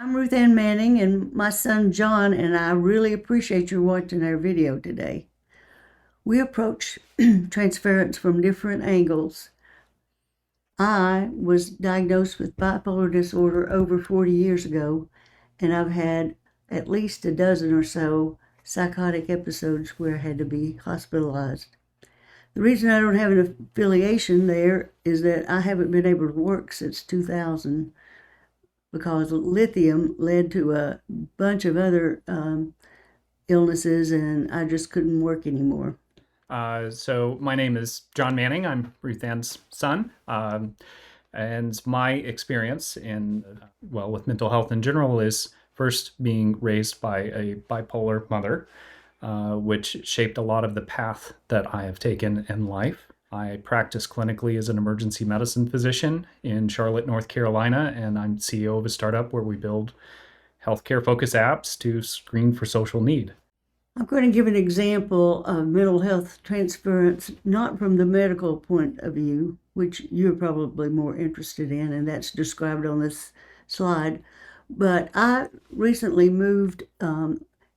I'm Ruth Ann Manning, and my son John and I really appreciate you watching our video today. We approach transference from different angles. I was diagnosed with bipolar disorder over 40 years ago, and I've had at least a dozen or so psychotic episodes where I had to be hospitalized. The reason I don't have an affiliation there is that I haven't been able to work since 2000 because lithium led to a bunch of other illnesses, and I just couldn't work anymore. So my name is John Manning. I'm Ruth Ann's son. And my experience with mental health in general is first being raised by a bipolar mother, which shaped a lot of the path that I have taken in life. I practice clinically as an emergency medicine physician in Charlotte, North Carolina, and I'm CEO of a startup where we build healthcare-focused apps to screen for social need. I'm going to give an example of mental health transference, not from the medical point of view, which you're probably more interested in, and that's described on this slide. But I recently moved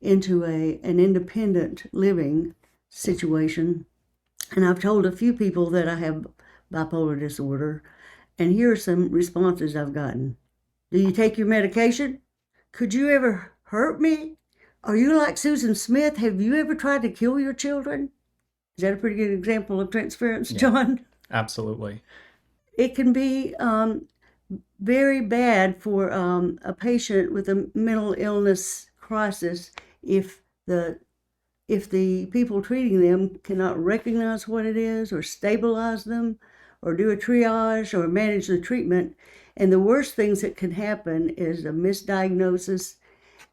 into an independent living situation, and I've told a few people that I have bipolar disorder, and here are some responses I've gotten. Do you take your medication? Could you ever hurt me? Are you like Susan Smith? Have you ever tried to kill your children? Is that a pretty good example of transference, John? Absolutely. It can be very bad for a patient with a mental illness crisis if the people treating them cannot recognize what it is or stabilize them or do a triage or manage the treatment. And the worst things that can happen is a misdiagnosis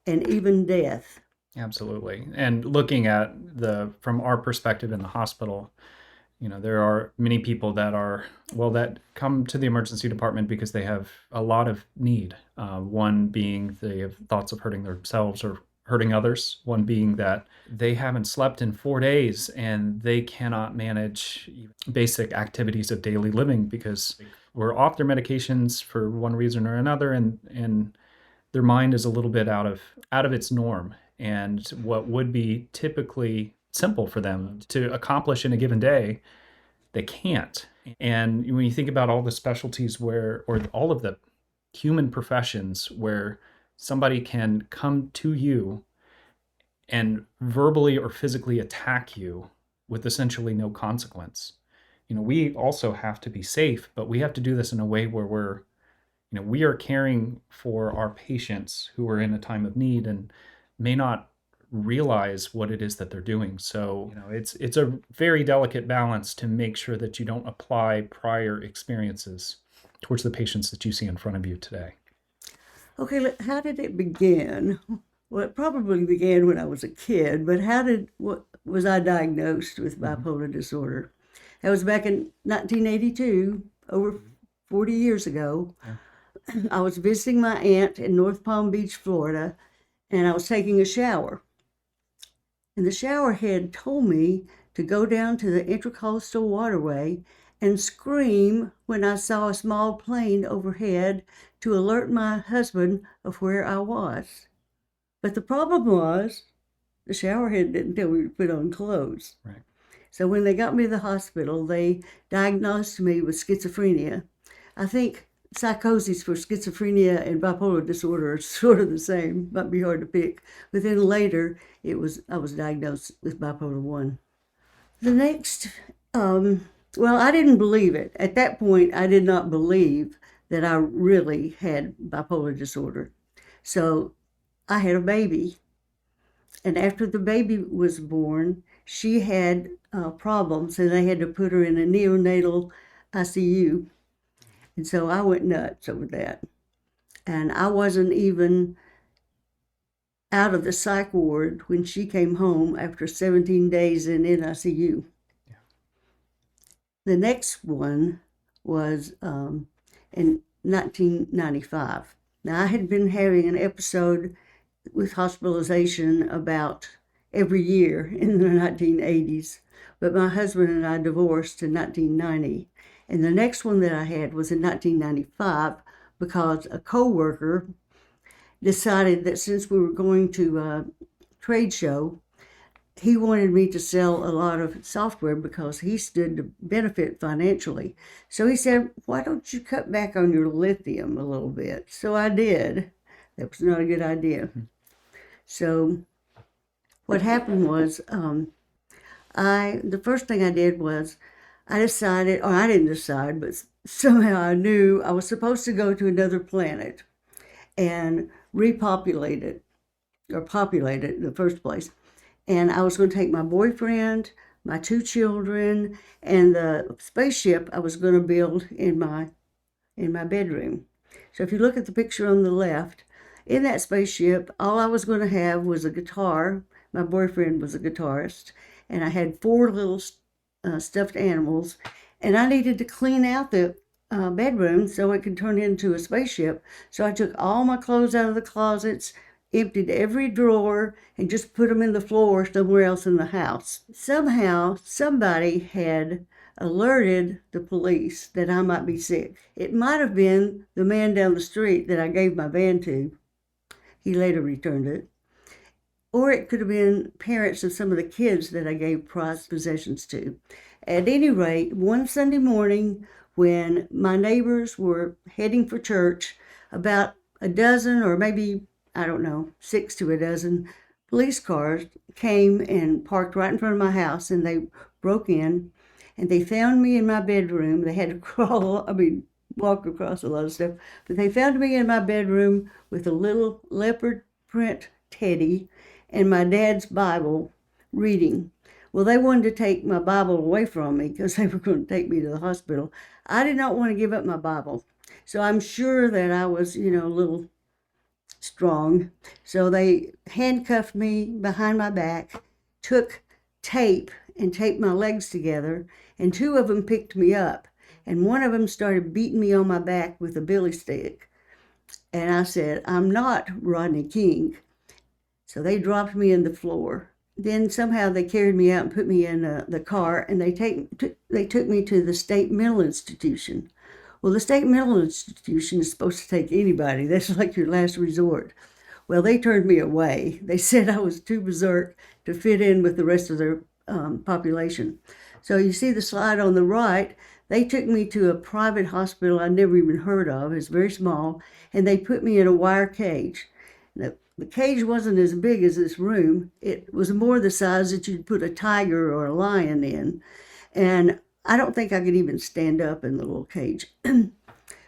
and even death. Absolutely. And looking at from our perspective in the hospital, there are many people that come to the emergency department because they have a lot of need. One being they have thoughts of hurting themselves or hurting others. One being that they haven't slept in 4 days and they cannot manage basic activities of daily living because we're off their medications for one reason or another, and their mind is a little bit out of its norm. And what would be typically simple for them to accomplish in a given day, they can't. And when you think about all the specialties or all of the human professions where somebody can come to you and verbally or physically attack you with essentially no consequence. We also have to be safe, but we have to do this in a way where we are caring for our patients who are in a time of need and may not realize what it is that they're doing. So, it's a very delicate balance to make sure that you don't apply prior experiences towards the patients that you see in front of you today. Okay, how did it begin? Well, it probably began when I was a kid, but what was I diagnosed with bipolar disorder? That was back in 1982, over 40 years ago. Yeah. I was visiting my aunt in North Palm Beach, Florida, and I was taking a shower. And the shower head told me to go down to the Intracoastal Waterway and scream when I saw a small plane overhead to alert my husband of where I was. But the problem was the shower head didn't tell me to put on clothes. Right. So when they got me to the hospital, they diagnosed me with schizophrenia. I think psychosis for schizophrenia and bipolar disorder are sort of the same, might be hard to pick. But then later, I was diagnosed with bipolar I. The next, I didn't believe it. At that point, I did not believe that I really had bipolar disorder. So I had a baby. And after the baby was born, she had problems, and they had to put her in a neonatal ICU. And so I went nuts over that. And I wasn't even out of the psych ward when she came home after 17 days in NICU. Yeah. The next one was in 1995. Now, I had been having an episode with hospitalization about every year in the 1980s, but my husband and I divorced in 1990. And the next one that I had was in 1995 because a coworker decided that since we were going to a trade show, he wanted me to sell a lot of software because he stood to benefit financially. So he said, why don't you cut back on your lithium a little bit? So I did. That was not a good idea. So what happened was, the first thing I did was I decided, or I didn't decide, but somehow I knew I was supposed to go to another planet and repopulate it, or populate it in the first place. And I was going to take my boyfriend, my 2 children, and the spaceship I was going to build in my bedroom. So if you look at the picture on the left, in that spaceship, all I was going to have was a guitar. My boyfriend was a guitarist, and I had 4 little stuffed animals, and I needed to clean out the bedroom so it could turn into a spaceship. So I took all my clothes out of the closets, emptied every drawer, and just put them in the floor somewhere else in the house. Somehow, somebody had alerted the police that I might be sick. It might have been the man down the street that I gave my van to. He later returned it. Or it could have been parents of some of the kids that I gave prized possessions to. At any rate, one Sunday morning when my neighbors were heading for church, about a dozen, or maybe, I don't know, 6 to a dozen police cars came and parked right in front of my house, and they broke in, and they found me in my bedroom. They had to walk across a lot of stuff, but they found me in my bedroom with a little leopard print teddy and my dad's Bible reading. Well, they wanted to take my Bible away from me because they were going to take me to the hospital. I did not want to give up my Bible. So I'm sure that I was, a little strong. So they handcuffed me behind my back, took tape and taped my legs together, and 2 of them picked me up. And one of them started beating me on my back with a billy stick. And I said, I'm not Rodney King. So they dropped me in the floor. Then somehow they carried me out and put me in the car, and they took me to the state mental institution. Well, the state mental institution is supposed to take anybody. That's like your last resort. Well, they turned me away. They said I was too berserk to fit in with the rest of their population. So you see the slide on the right, they took me to a private hospital I never even heard of. It's very small, and they put me in a wire cage. The cage wasn't as big as this room. It was more the size that you'd put a tiger or a lion in. And I don't think I could even stand up in the little cage.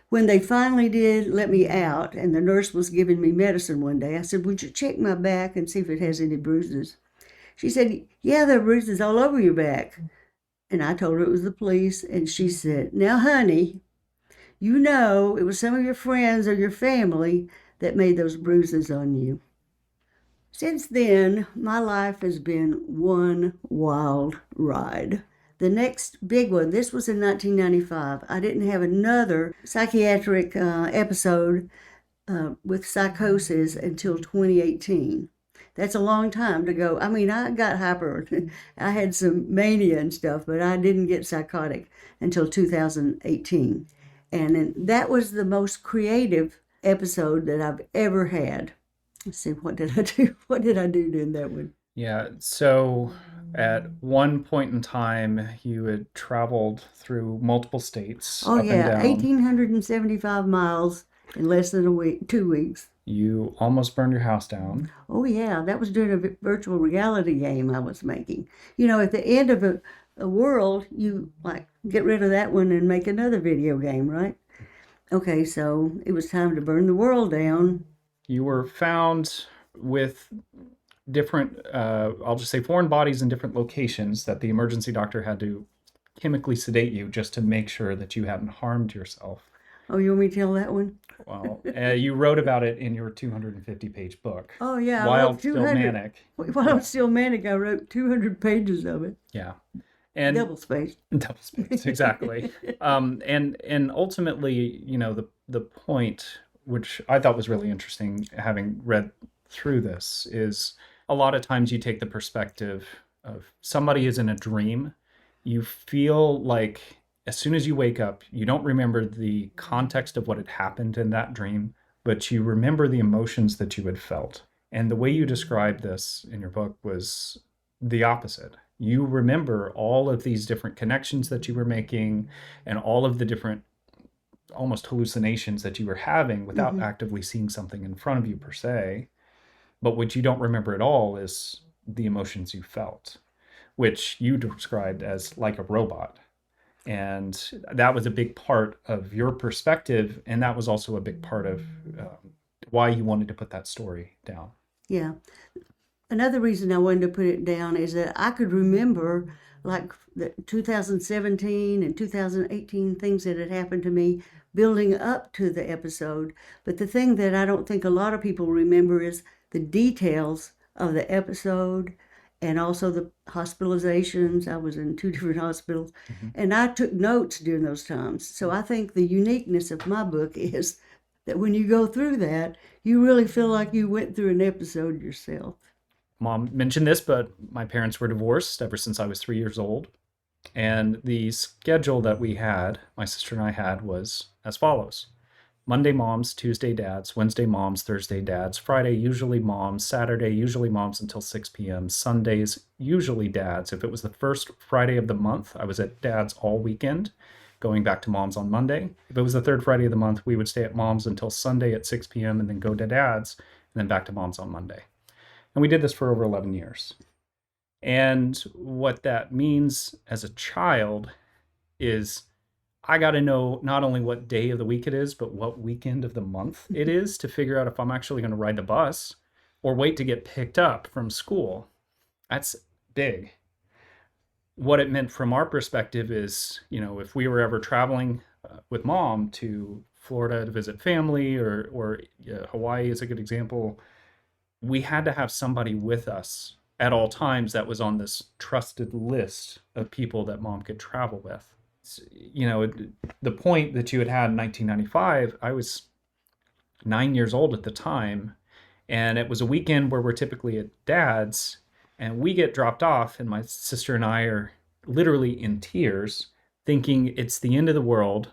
When they finally did let me out, and the nurse was giving me medicine one day, I said, would you check my back and see if it has any bruises? She said, yeah, there are bruises all over your back. And I told her it was the police, and she said, now, honey, you know it was some of your friends or your family that made those bruises on you. Since then, my life has been one wild ride. The next big one, this was in 1995. I didn't have another psychiatric episode with psychosis until 2018. That's a long time to go. I mean, I got hyper. I had some mania and stuff, but I didn't get psychotic until 2018. And that was the most creative episode that I've ever had. Let's see, what did I do? What did I do during that one? Yeah, so at one point in time, you had traveled through multiple states, Oh up and yeah, down. 1,875 miles in less than a week, 2 weeks. You almost burned your house down. Oh yeah, that was during a virtual reality game I was making. At the end of a world, you like get rid of that one and make another video game, right? Okay, so it was time to burn the world down. You were found with different, I'll just say foreign bodies in different locations that the emergency doctor had to chemically sedate you just to make sure that you hadn't harmed yourself. Oh, you want me to tell that one? Well, you wrote about it in your 250-page book. Oh yeah, While Still Manic. While I'm Still Manic, I wrote 200 pages of it. Yeah. And double space, exactly. And ultimately, the point, which I thought was really interesting, having read through this, is a lot of times you take the perspective of somebody is in a dream. You feel like as soon as you wake up, you don't remember the context of what had happened in that dream, but you remember the emotions that you had felt. And the way you described this in your book was the opposite. You remember all of these different connections that you were making and all of the different almost hallucinations that you were having without actively seeing something in front of you per se. But what you don't remember at all is the emotions you felt, which you described as like a robot. And that was a big part of your perspective. And that was also a big part of why you wanted to put that story down. Yeah. Another reason I wanted to put it down is that I could remember like the 2017 and 2018 things that had happened to me building up to the episode. But the thing that I don't think a lot of people remember is the details of the episode and also the hospitalizations. I was in 2 different hospitals, and I took notes during those times. So I think the uniqueness of my book is that when you go through that, you really feel like you went through an episode yourself. Mom mentioned this, but my parents were divorced ever since I was 3 years old. And the schedule that we had, my sister and I had, was as follows: Monday moms, Tuesday dads, Wednesday moms, Thursday dads, Friday usually moms, Saturday usually moms until 6 p.m., Sundays usually dads. If it was the first Friday of the month, I was at dad's all weekend, going back to mom's on Monday. If it was the third Friday of the month, we would stay at mom's until Sunday at 6 p.m. and then go to dad's and then back to mom's on Monday. And we did this for over 11 years. And what that means as a child is I got to know not only what day of the week it is, but what weekend of the month it is to figure out if I'm actually going to ride the bus or wait to get picked up from school. That's big. What it meant from our perspective is, if we were ever traveling with mom to Florida to visit family or Hawaii is a good example, we had to have somebody with us at all times that was on this trusted list of people that mom could travel with. The point that you had in 1995, I was 9 years old at the time, and it was a weekend where we're typically at dad's, and we get dropped off, and my sister and I are literally in tears, thinking it's the end of the world.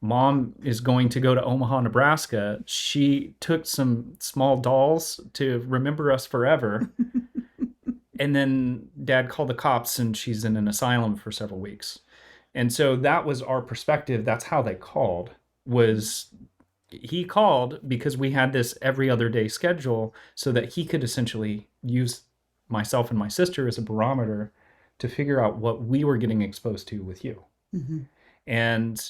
Mom is going to go to Omaha, Nebraska. She took some small dolls to remember us forever. And then dad called the cops and she's in an asylum for several weeks. And so that was our perspective. That's how they called. He called because we had this every other day schedule so that he could essentially use myself and my sister as a barometer to figure out what we were getting exposed to with you. And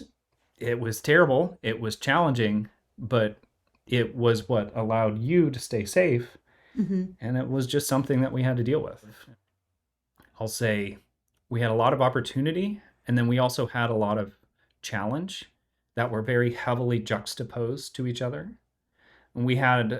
it was terrible. It was challenging, but it was what allowed you to stay safe. And it was just something that we had to deal with. I'll say we had a lot of opportunity, and then we also had a lot of challenge that were very heavily juxtaposed to each other. And we had,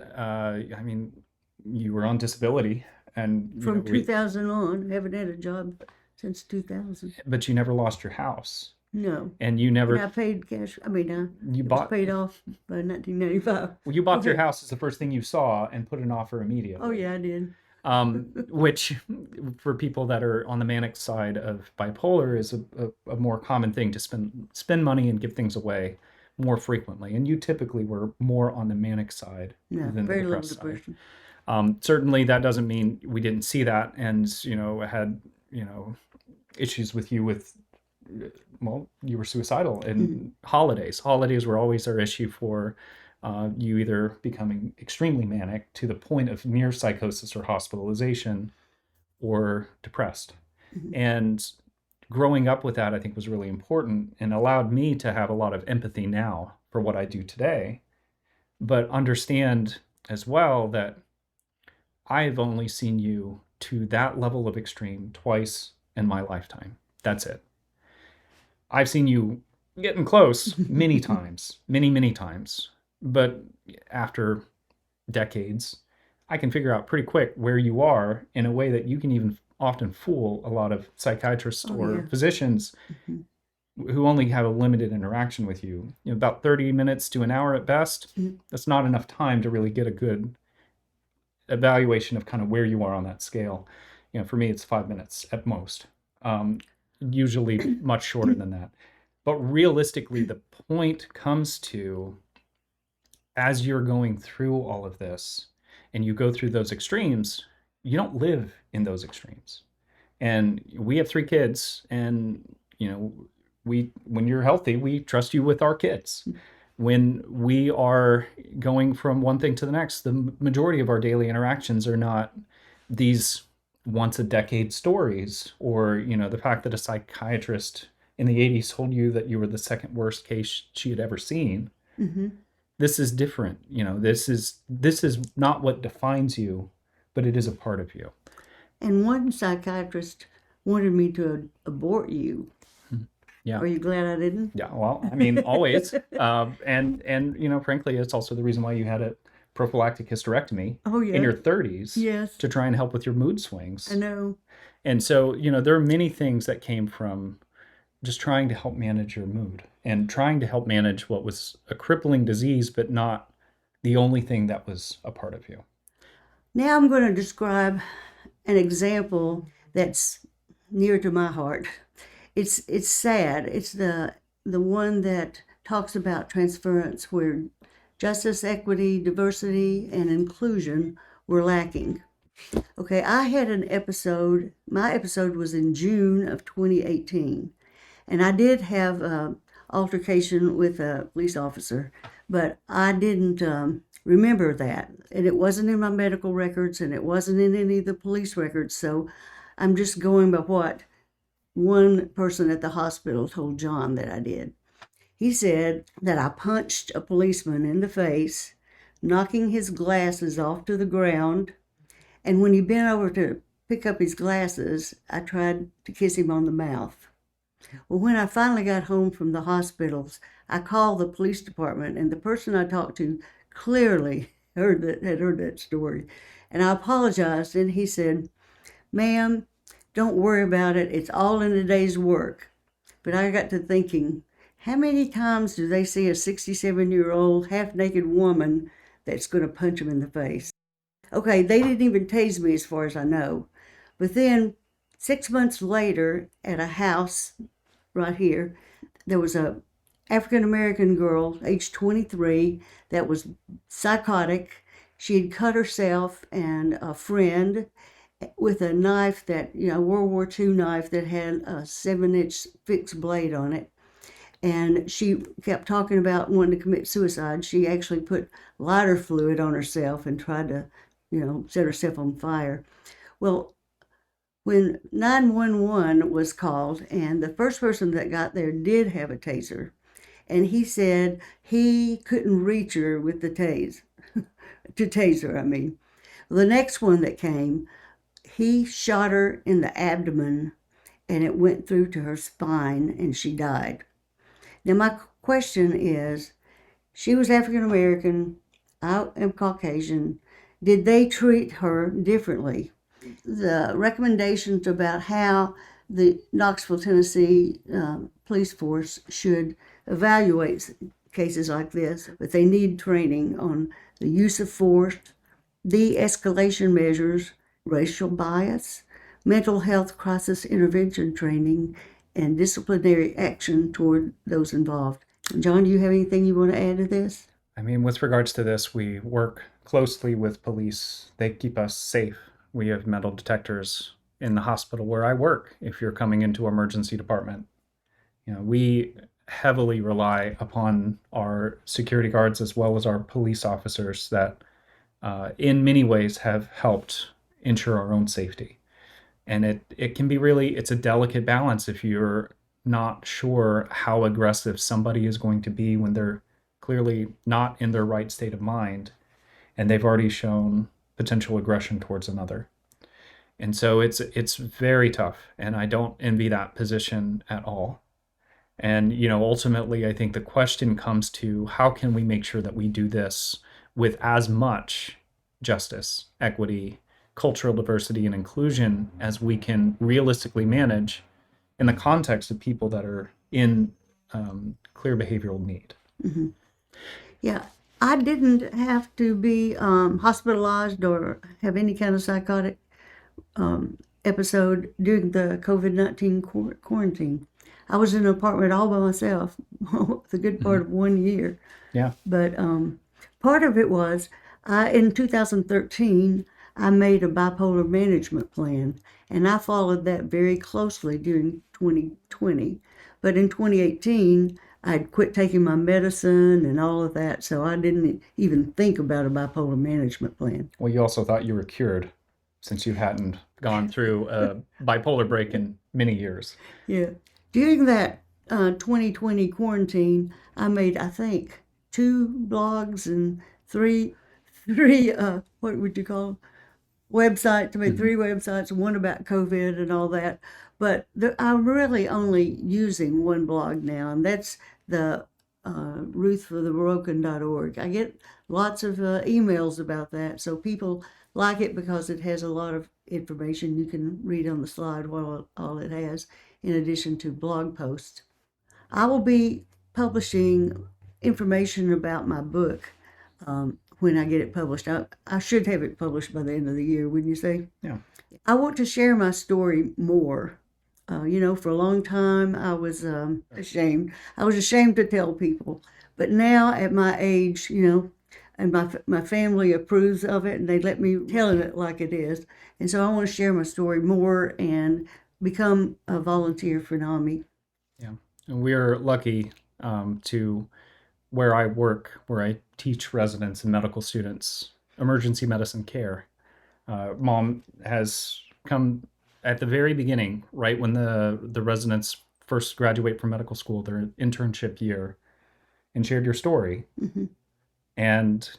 you were on disability. And from 2000 on, I haven't had a job since 2000. But you never lost your house. No. And you never... And I paid cash. It was paid off by 1995. Well, you bought your house as the first thing you saw and put an offer immediately. Oh, yeah, I did. Which, for people that are on the manic side of bipolar, is a more common thing to spend money and give things away more frequently. And you typically were more on the manic side than the depressed side. Certainly, that doesn't mean we didn't see that and, had, issues with you with... Well, you were suicidal and holidays. Holidays were always our issue for you either becoming extremely manic to the point of near psychosis or hospitalization or depressed. And growing up with that, I think, was really important and allowed me to have a lot of empathy now for what I do today, but understand as well that I've only seen you to that level of extreme twice in my lifetime. That's it. I've seen you getting close many times, many times. But after decades, I can figure out pretty quick where you are in a way that you can even often fool a lot of psychiatrists or physicians who only have a limited interaction with you. About 30 minutes to an hour at best. That's not enough time to really get a good evaluation of kind of where you are on that scale. For me, it's 5 minutes at most. Usually much shorter than that. But realistically, the point comes to as you're going through all of this and you go through those extremes, you don't live in those extremes. And we have 3 kids, and when you're healthy, we trust you with our kids. When we are going from one thing to the next, the majority of our daily interactions are not these once a decade stories, or the fact that a psychiatrist in the 80s told you that you were the second worst case she had ever seen. Mm-hmm. This is different. This is not what defines you, but it is a part of you. And one psychiatrist wanted me to abort you. Yeah. Are you glad I didn't? Yeah, well, I mean, always. And frankly, it's also the reason why you had a prophylactic hysterectomy in your 30s. Yes. To try and help with your mood swings. I know. And so, there are many things that came from just trying to help manage your mood and trying to help manage what was a crippling disease, but not the only thing that was a part of you. Now I'm going to describe an example that's near to my heart. It's sad. It's the one that talks about transference, where justice, equity, diversity, and inclusion were lacking. Okay, I had an episode. My episode was in June of 2018, and I did have an altercation with a police officer, but I didn't remember that, and it wasn't in my medical records, and it wasn't in any of the police records. So I'm just going by what one person at the hospital told John that I did. He said that I punched a policeman in the face, knocking his glasses off to the ground, and when he bent over to pick up his glasses, I tried to kiss him on the mouth. Well, when I finally got home from the hospitals, I called the police department, and the person I talked to clearly had heard that story. And I apologized, and he said, "Ma'am, don't worry about it. It's all in a day's work." But I got to thinking, how many times do they see a 67-year-old half-naked woman that's going to punch them in the face? Okay, they didn't even tase me as far as I know. But then 6 months later, at a house right here, there was a African-American girl, age 23, that was psychotic. She had cut herself and a friend with a knife that, World War II knife that had a 7-inch fixed blade on it. And she kept talking about wanting to commit suicide. She actually put lighter fluid on herself and tried to, set herself on fire. Well, when 911 was called, and the first person that got there did have a taser, and he said he couldn't reach her with the to taser, I mean. The next one that came, he shot her in the abdomen, and it went through to her spine, and she died. Now, my question is, she was African American, I am Caucasian. Did they treat her differently? The recommendations about how the Knoxville, Tennessee police force should evaluate cases like this, but they need training on the use of force, de-escalation measures, racial bias, mental health crisis intervention training, and disciplinary action toward those involved. John, do you have anything you want to add to this? I mean, with regards to this, we work closely with police. They keep us safe. We have metal detectors in the hospital where I work if you're coming into emergency department. We heavily rely upon our security guards as well as our police officers that in many ways have helped ensure our own safety. And it can be it's a delicate balance if you're not sure how aggressive somebody is going to be when they're clearly not in their right state of mind and they've already shown potential aggression towards another. And so it's very tough, and I don't envy that position at all. And ultimately, I think the question comes to how can we make sure that we do this with as much justice, equity, cultural diversity, and inclusion as we can realistically manage in the context of people that are in clear behavioral need. Mm-hmm. Yeah, I didn't have to be hospitalized or have any kind of psychotic episode during the COVID-19 quarantine. I was in an apartment all by myself, the good part of 1 year. Yeah. But part of it was in 2013, I made a bipolar management plan, and I followed that very closely during 2020. But in 2018, I'd quit taking my medicine and all of that, so I didn't even think about a bipolar management plan. Well, you also thought you were cured since you hadn't gone through a bipolar break in many years. Yeah. During that 2020 quarantine, I made, I think, 2 blogs and three what would you call them? Websites. I made 3 websites, one about COVID and all that. But I'm really only using one blog now, and that's the ruthforthebroken.org. I get lots of emails about that, so people like it because it has a lot of information you can read on the slide while all it has, in addition to blog posts. I will be publishing information about my book when I get it published. I should have it published by the end of the year, wouldn't you say? Yeah. I want to share my story more. For a long time I was ashamed. I was ashamed to tell people. But now at my age, and my family approves of it and they let me tell it like it is. And so I want to share my story more and become a volunteer for NAMI. Yeah. And we're lucky to where I work, where I teach residents and medical students emergency medicine care. Mom has come at the very beginning, right when the residents first graduate from medical school, their internship year, and shared your story. Mm-hmm. And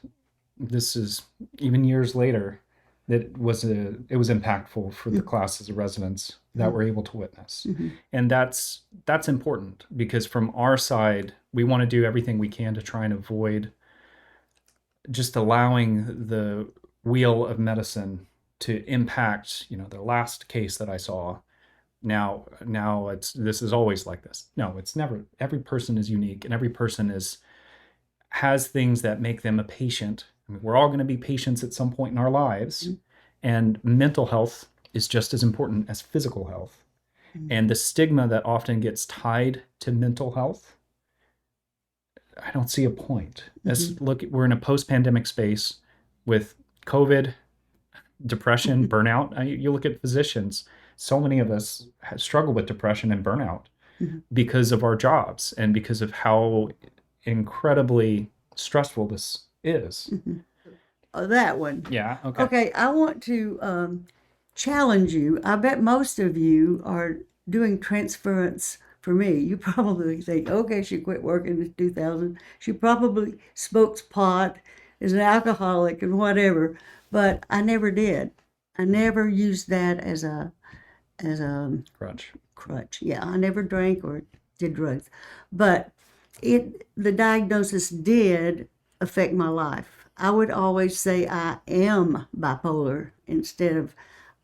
this is even years later that it was impactful for the classes of residents that were able to witness. Mm-hmm. And that's important because from our side, we want to do everything we can to try and avoid just allowing the wheel of medicine to impact, the last case that I saw. Now this is always like this. No, it's never. Every person is unique and every person has things that make them a patient. I mean, we're all going to be patients at some point in our lives, and mental health is just as important as physical health. And the stigma that often gets tied to mental health, I don't see a point. We're in a post-pandemic space with COVID, depression, burnout. You look at physicians, so many of us struggle with depression and burnout because of our jobs and because of how incredibly stressful this is. That one. Yeah. Okay. Okay, I want to challenge you. I bet most of you are doing transference for me. You probably think, okay, she quit working in 2000. She probably smokes pot, is an alcoholic and whatever, but I never did. I never used that as a crutch. Yeah, I never drank or did drugs. But the diagnosis did affect my life. I would always say I am bipolar instead of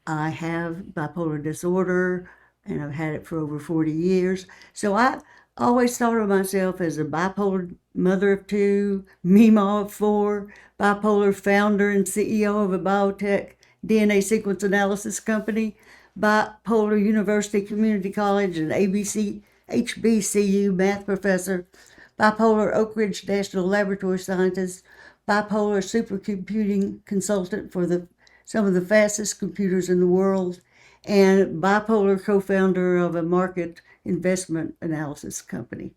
I have bipolar disorder and I've had it for over 40 years. So I always thought of myself as a bipolar mother of 2, Mima of 4, bipolar founder and CEO of a biotech DNA sequence analysis company, bipolar University Community College and HBCU math professor, bipolar Oak Ridge National Laboratory scientist, bipolar supercomputing consultant for some of the fastest computers in the world, and bipolar co-founder of a market investment analysis company.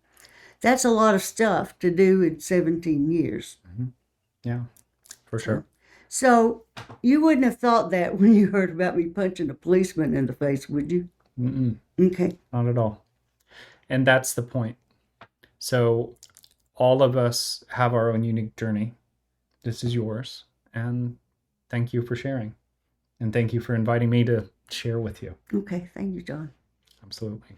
That's a lot of stuff to do in 17 years. Yeah, for sure. So you wouldn't have thought that when you heard about me punching a policeman in the face, would you? Okay. Not at all. And that's the point. So all of us have our own unique journey. This is yours. And thank you for sharing. And thank you for inviting me to share with you. Okay. Thank you, John. Absolutely.